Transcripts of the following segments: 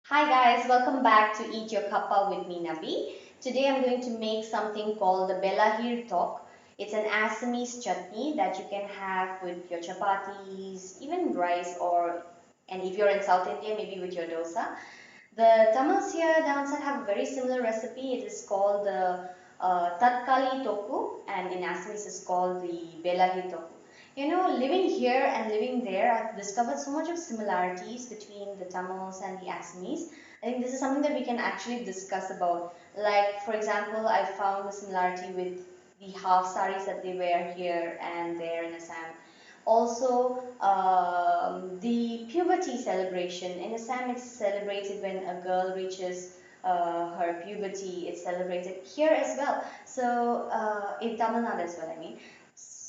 Hi guys, welcome back to Eat Your Kappa with me Nabi. Today I'm going to make something called the Bilahir Tok. It's an Assamese chutney that you can have with your chapatis, even rice, and if you're in South India, maybe with your dosa. The Tamils here down south have a very similar recipe. It is called the Tatkali Toku, and in Assamese it's called the Belahi Toku. You know, living here and living there, I've discovered so much of similarities between the Tamils and the Assamese. I think this is something that we can actually discuss about. Like, for example, I found the similarity with the half saris that they wear here and there in Assam. Also, the puberty celebration. In Assam, it's celebrated when a girl reaches her puberty. It's celebrated here as well. So, in Tamil Nadu as well, I mean.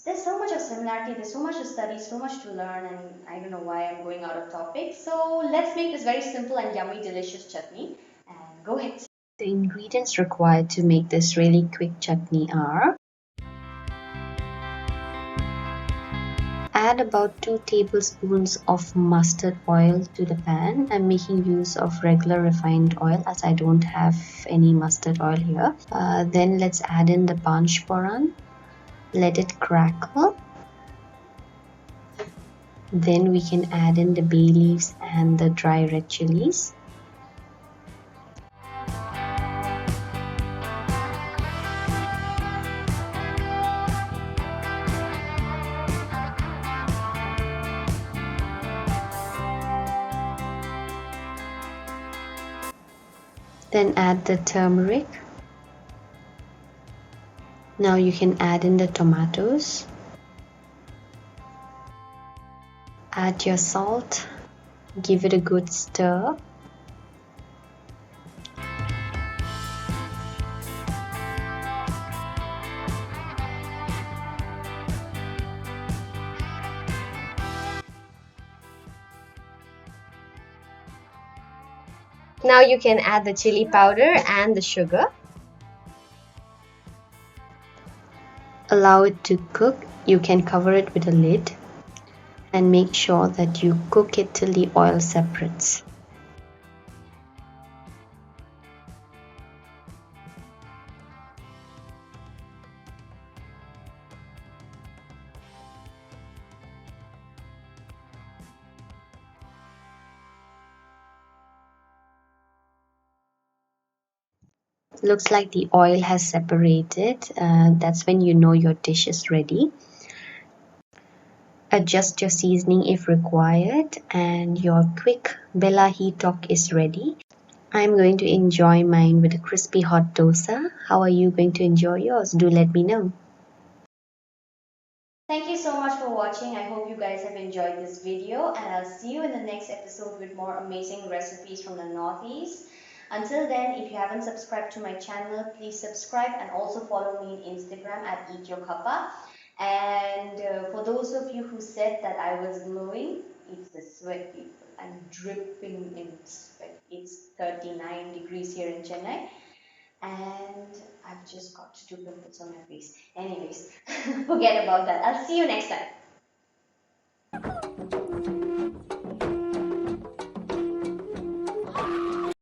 There's so much of similarity, there's so much to study, so much to learn, and I don't know why I'm going out of topic. So, let's make this very simple and yummy, delicious chutney. And go ahead. The ingredients required to make this really quick chutney are: add about 2 tablespoons of mustard oil to the pan. I'm making use of regular refined oil as I don't have any mustard oil here. Then let's add in the panchporan. Let it crackle. Then we can add in the bay leaves and the dry red chilies. Then add the turmeric. Now you can add in the tomatoes. Add your salt. Give it a good stir. Now you can add the chili powder and the sugar. Allow it to cook. You can cover it with a lid and make sure that you cook it till the oil separates. Looks like the oil has separated. That's when you know your dish is ready. Adjust your seasoning if required, and your quick Bilahir Tok is ready. I'm going to enjoy mine with a crispy hot dosa. How are you going to enjoy yours? Do let me know. Thank you so much for watching. I hope you guys have enjoyed this video, and I'll see you in the next episode with more amazing recipes from the Northeast. Until then, if you haven't subscribed to my channel, please subscribe and also follow me on Instagram at Eat Your Kappa. And for those of you who said that I was glowing, it's the sweat, people. I'm dripping in sweat. It's 39 degrees here in Chennai, and I've just got 2 pimples on my face. Anyways, forget about that. I'll see you next time.